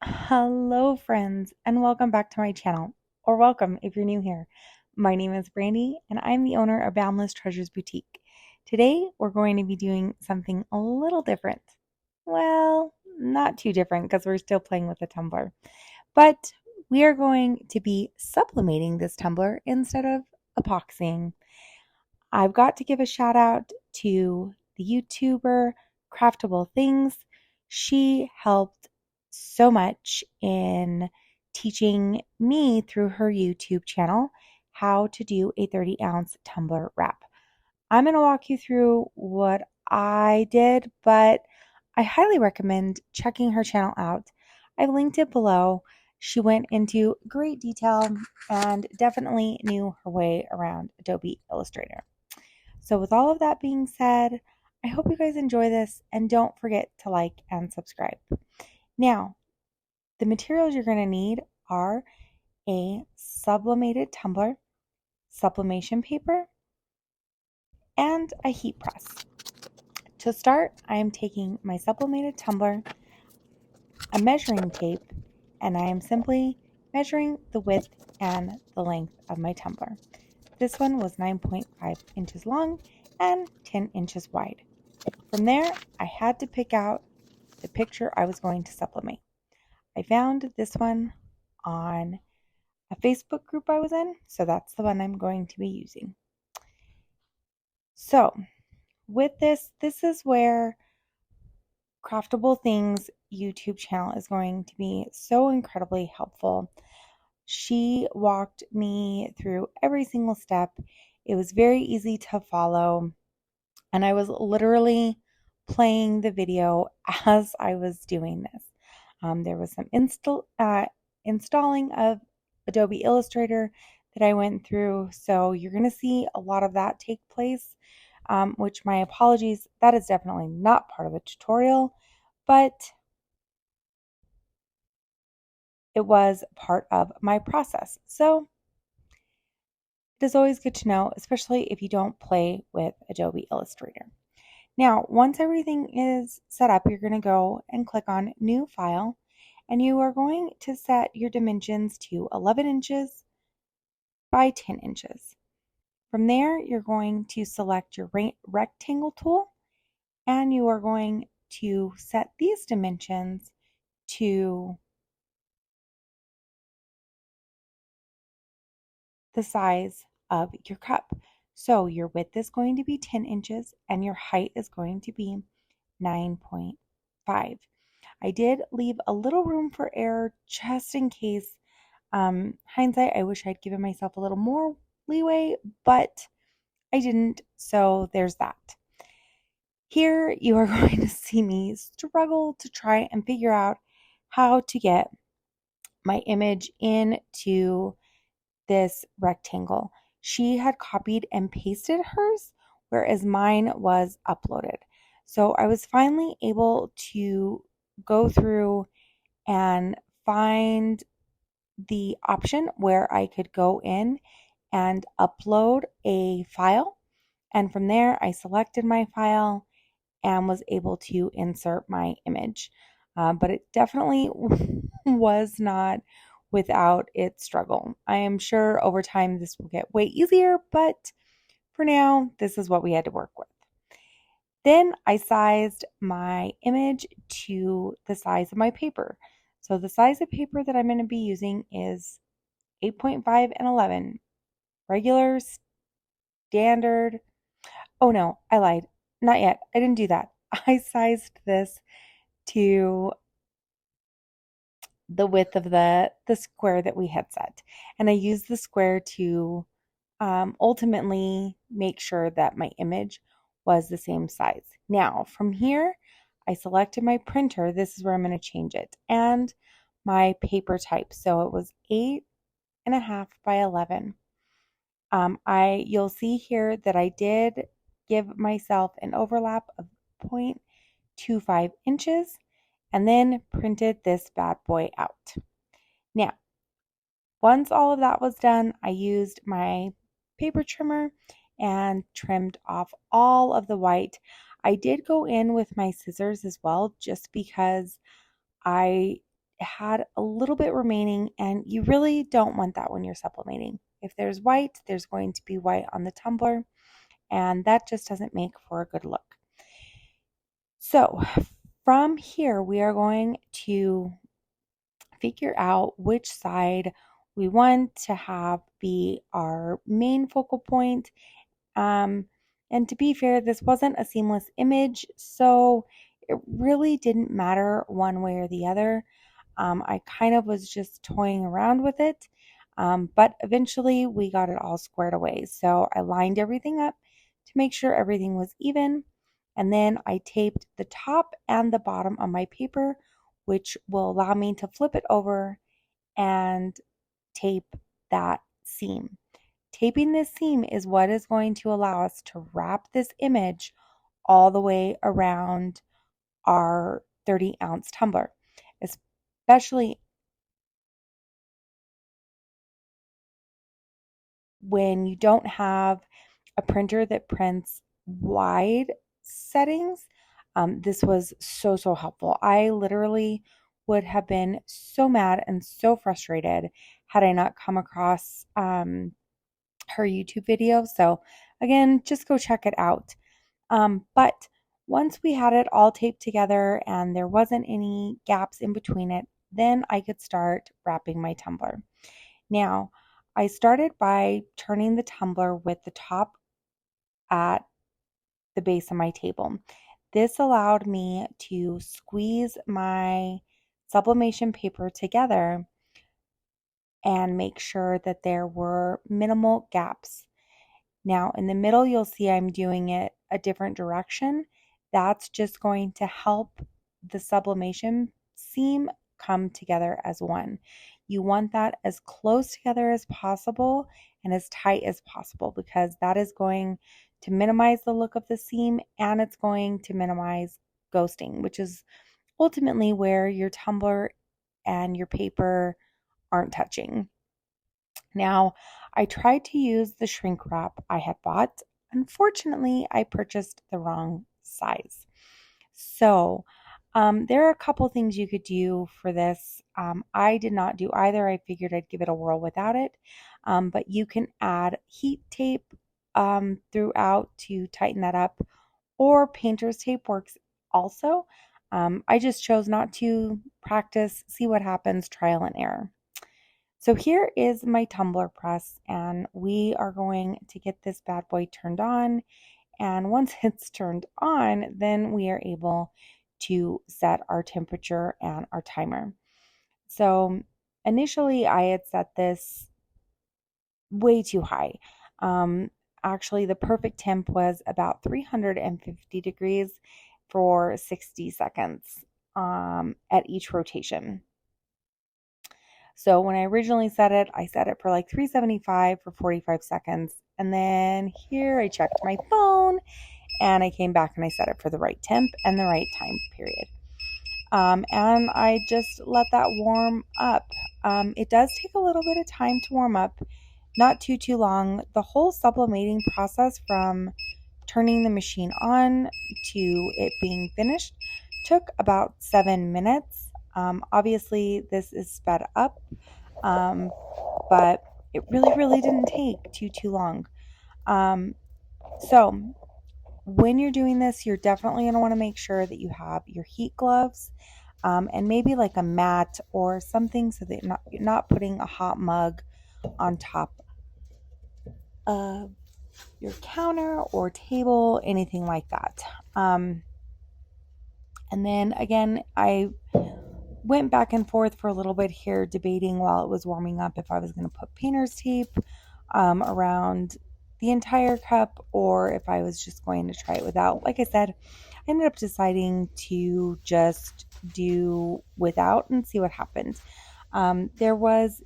Hello, friends, and welcome back to my channel, or welcome if you're new here. My name is Brandy, and I'm the owner of Boundless Treasures Boutique. Today, we're going to be doing something a little different. Well, not too different because we're still playing with the tumbler, but we are going to be sublimating this tumbler instead of epoxying. I've got to give a shout out to the YouTuber Craftable Things. She helped so much in teaching me through her YouTube channel how to do a 30-ounce tumbler wrap. I'm going to walk you through what I did, but I highly recommend checking her channel out. I've linked it below. She went into great detail and definitely knew her way around Adobe Illustrator. So, with all of that being said, I hope you guys enjoy this and don't forget to like and subscribe. Now, the materials you're going to need are a sublimated tumbler, sublimation paper, and a heat press. To start, I am taking my sublimated tumbler, a measuring tape, and I am simply measuring the width and the length of my tumbler. This one was 9.5 inches long and 10 inches wide. From there, I had to pick out the picture I was going to sublimate. I found this one on a Facebook group I was in, so that's the one I'm going to be using. So, with this is where Craftable Things YouTube channel is going to be so incredibly helpful. She walked me through every single step. It was very easy to follow, and I was literally playing the video as I was doing this. There was some installing of Adobe Illustrator that I went through, so you're going to see a lot of that take place, which my apologies, that is definitely not part of the tutorial, but it was part of my process. So it is always good to know, especially if you don't play with Adobe Illustrator. Now, once everything is set up, you're going to go and click on New File, and you are going to set your dimensions to 11 inches by 10 inches. From there, you're going to select your rectangle tool, and you are going to set these dimensions to the size of your cup. So your width is going to be 10 inches and your height is going to be 9.5. I did leave a little room for error just in case. Hindsight, I wish I'd given myself a little more leeway, but I didn't, so there's that. Here you are going to see me struggle to try and figure out how to get my image into this rectangle. She had copied and pasted hers, whereas mine was uploaded. So I was finally able to go through and find the option where I could go in and upload a file. And from there, I selected my file and was able to insert my image. But it definitely was not without its struggle. I am sure over time this will get way easier, but for now, this is what we had to work with. Then I sized my image to the size of my paper. So the size of paper that I'm going to be using is 8.5 and 11. Regular, standard. Oh no, I lied. Not yet. I didn't do that. I sized this to the width of the square that we had set. And I used the square to ultimately make sure that my image was the same size. Now, from here, I selected my printer. This is where I'm going to change it. And my paper type. So it was 8.5 by 11. You'll see here that I did give myself an overlap of 0.25 inches and then printed this bad boy out. Now, once all of that was done, I used my paper trimmer and trimmed off all of the white. I did go in with my scissors as well, just because I had a little bit remaining, and you really don't want that when you're sublimating. If there's white, there's going to be white on the tumbler, and that just doesn't make for a good look. So from here, we are going to figure out which side we want to have be our main focal point. And to be fair, this wasn't a seamless image, so it really didn't matter one way or the other. I kind of was just toying around with it, but eventually we got it all squared away. So I lined everything up to make sure everything was even, and then I taped the top and the bottom of my paper, which will allow me to flip it over and tape that seam. Taping this seam is what is going to allow us to wrap this image all the way around our 30-ounce tumbler, especially when you don't have a printer that prints wide settings. This was so helpful. I literally would have been so mad and so frustrated had I not come across her YouTube video. So again, just go check it out. But once we had it all taped together and there wasn't any gaps in between it, then I could start wrapping my tumbler. Now, I started by turning the tumbler with the top at the base of my table. This allowed me to squeeze my sublimation paper together and make sure that there were minimal gaps. Now, in the middle, you'll see I'm doing it a different direction. That's just going to help the sublimation seam come together as one. You want that as close together as possible and as tight as possible, because that is going to minimize the look of the seam and it's going to minimize ghosting, which is ultimately where your tumbler and your paper aren't touching. Now, I tried to use the shrink wrap I had bought. Unfortunately, I purchased the wrong size. So, there are a couple things you could do for this. I did not do either. I figured I'd give it a whirl without it. But you can add heat tape throughout to tighten that up, or painter's tape works also. I just chose not to practice, see what happens, trial and error. So here is my tumbler press, and we are going to get this bad boy turned on. And once it's turned on, then we are able to set our temperature and our timer. So initially I had set this way too high. Actually, the perfect temp was about 350 degrees for 60 seconds at each rotation. So when I originally set it, I set it for like 375 for 45 seconds. And then here I checked my phone and I came back and I set it for the right temp and the right time period. And I just let that warm up. It does take a little bit of time to warm up, not too long. The whole sublimating process from turning the machine on to it being finished took about 7 minutes. Obviously, this is sped up, but it really didn't take too long. So when you're doing this, you're definitely going to want to make sure that you have your heat gloves, and maybe like a mat or something so that you're not putting a hot mug on top of your counter or table, anything like that. And then again, I went back and forth for a little bit here, debating while it was warming up if I was going to put painter's tape around the entire cup or if I was just going to try it without. Like I said, I ended up deciding to just do without and see what happened. There was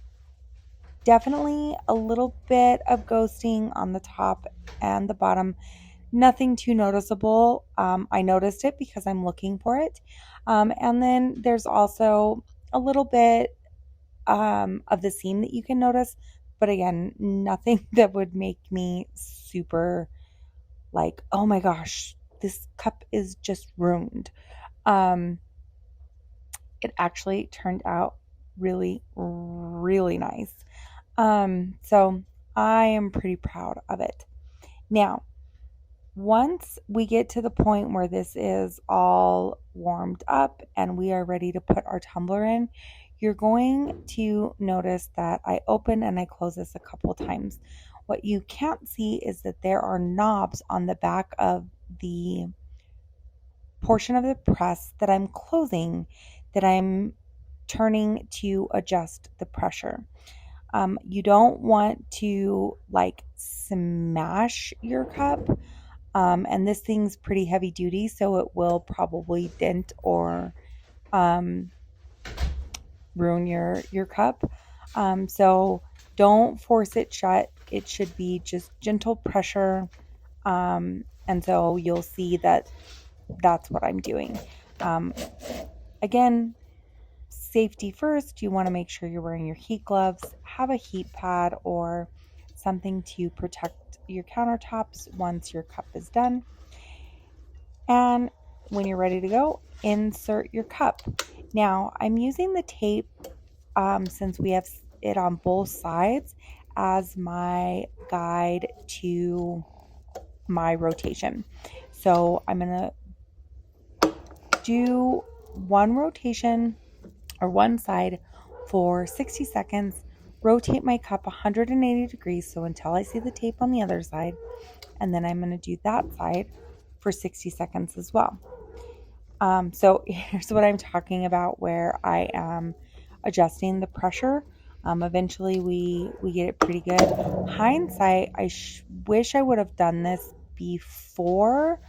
definitely a little bit of ghosting on the top and the bottom. Nothing too noticeable. I noticed it because I'm looking for it. And then there's also a little bit of the seam that you can notice. But again, nothing that would make me super like, oh my gosh, this cup is just ruined. it actually turned out really, really nice. So I am pretty proud of it. Now, once we get to the point where this is all warmed up and we are ready to put our tumbler in, you're going to notice that I open and I close this a couple times. What you can't see is that there are knobs on the back of the portion of the press that I'm closing, that I'm turning to adjust the pressure. You don't want to like smash your cup. And this thing's pretty heavy duty, so it will probably dent or um, ruin your cup. So don't force it shut. It should be just gentle pressure. And so you'll see that that's what I'm doing. Again, safety first. You want to make sure you're wearing your heat gloves, have a heat pad or something to protect your countertops once your cup is done. And when you're ready to go, insert your cup. Now, I'm using the tape since we have it on both sides as my guide to my rotation. So I'm going to do one rotation or one side for 60 seconds, rotate my cup 180 degrees, so until I see the tape on the other side, and then I'm going to do that side for 60 seconds as well. So here's what I'm talking about where I am adjusting the pressure. Eventually we get it pretty good. Hindsight, I wish I would have done this before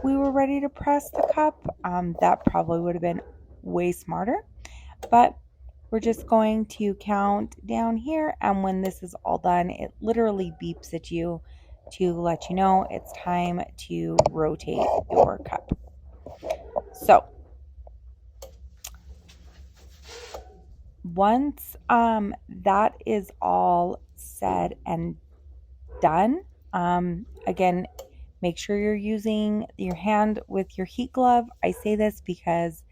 we were ready to press the cup. That probably would have been way smarter, but we're just going to count down here, and when this is all done, it literally beeps at you to let you know it's time to rotate your cup. So once that is all said and done, again, make sure you're using your hand with your heat glove. I say this because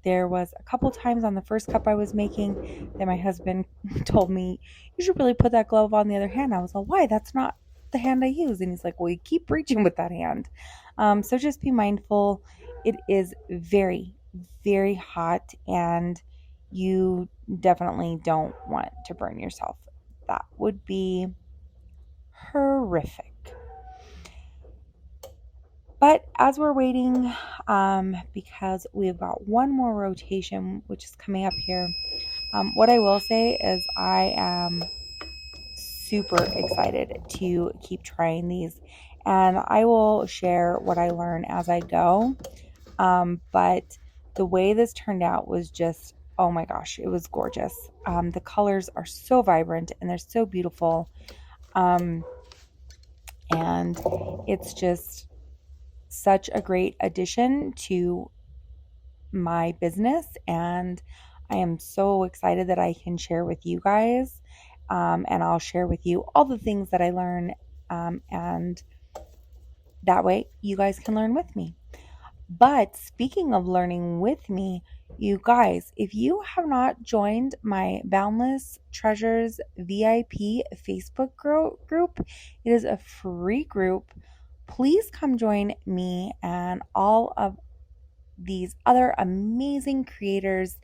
there was a couple times on the first cup I was making that my husband told me, you should really put that glove on the other hand. I was like, why? That's not the hand I use. And he's like, well, you keep reaching with that hand. So just be mindful. It is very, very hot, and you definitely don't want to burn yourself. That would be horrific. But as we're waiting, because we've got one more rotation, which is coming up here, what I will say is I am super excited to keep trying these, and I will share what I learn as I go. But the way this turned out was just, oh my gosh, it was gorgeous. The colors are so vibrant and they're so beautiful. And it's just such a great addition to my business, and I am so excited that I can share with you guys, and I'll share with you all the things that I learn, and that way you guys can learn with me. But speaking of learning with me, you guys, if you have not joined my Boundless Treasures VIP Facebook group, it is a free group. Please come join me and all of these other amazing creators.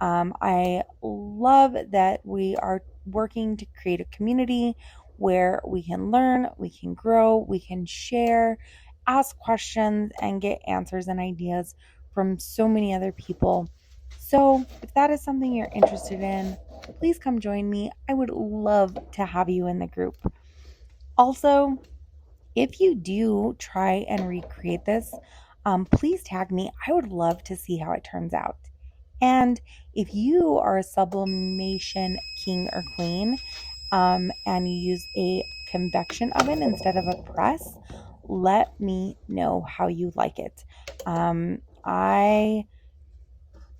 I love that we are working to create a community where we can learn, we can grow, we can share, ask questions, and get answers and ideas from so many other people. So if that is something you're interested in, please come join me. I would love to have you in the group. Also, if you do try and recreate this, please tag me. I would love to see how it turns out. And if you are a sublimation king or queen, and you use a convection oven instead of a press, let me know how you like it. I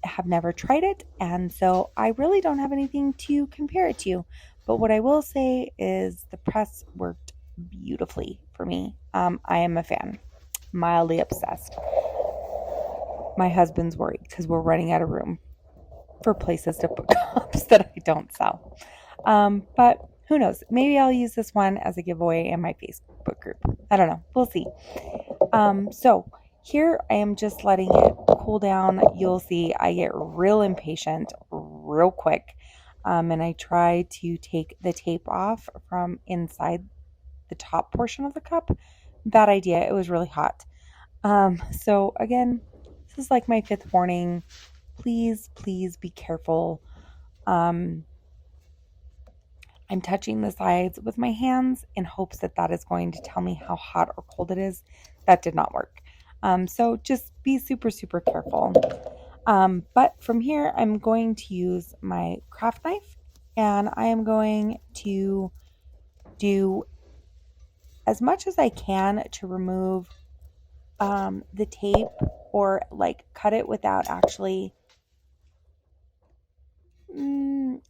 have never tried it, and so I really don't have anything to compare it to. But what I will say is the press worked beautifully for me. I am a fan, mildly obsessed. My husband's worried because we're running out of room. for places to put cups that I don't sell. But who knows? Maybe I'll use this one as a giveaway in my Facebook group. I don't know. We'll see. So here I am just letting it cool down. You'll see I get real impatient real quick. And I try to take the tape off from inside the top portion of the cup. Bad idea. It was really hot. So again, this is like my fifth warning. Please, please be careful. I'm touching the sides with my hands in hopes that that is going to tell me how hot or cold it is. That did not work. So just be super, super careful. But from here, I'm going to use my craft knife and I am going to do as much as I can to remove the tape or like cut it without actually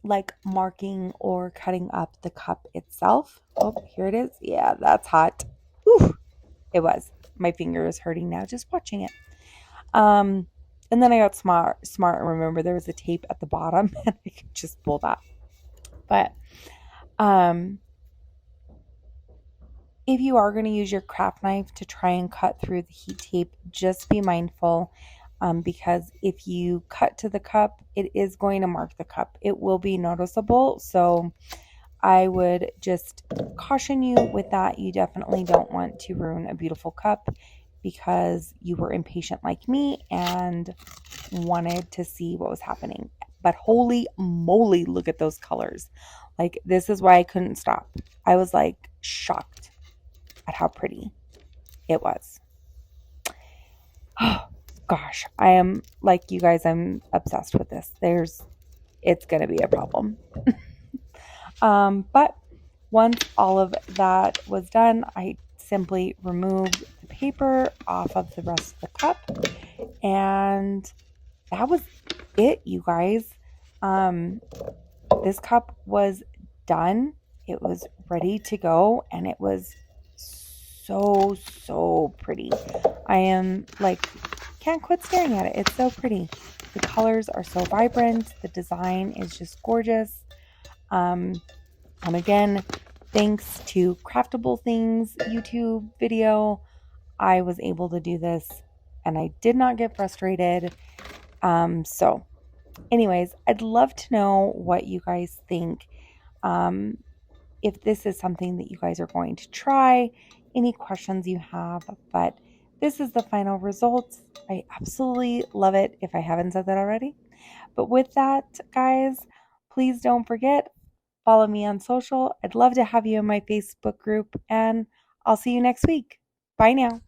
like marking or cutting up the cup itself. Oh, here it is. Yeah, that's hot. Whew, it was. My finger is hurting now just watching it. And then I got smart and remember there was a tape at the bottom and I could just pull that. But if you are going to use your craft knife to try and cut through the heat tape, just be mindful because if you cut to the cup, it is going to mark the cup. It will be noticeable. So I would just caution you with that. You definitely don't want to ruin a beautiful cup because you were impatient like me and wanted to see what was happening. But holy moly, look at those colors. Like, this is why I couldn't stop. I was like shocked at how pretty it was. Oh gosh, I am like you guys, I'm obsessed with this. It's going to be a problem. But once all of that was done, I simply removed the paper off of the rest of the cup. And that was it, you guys. This cup was done. It was ready to go. And it was so pretty. I am like, can't quit staring at it. It's so pretty. The colors are so vibrant. The design is just gorgeous. And again, thanks to Craftable Things YouTube video, I was able to do this and I did not get frustrated. So anyways, I'd love to know what you guys think. If this is something that you guys are going to try, any questions you have, but this is the final results. I absolutely love it if I haven't said that already. But with that, guys, please don't forget, follow me on social. I'd love to have you in my Facebook group, and I'll see you next week. Bye now.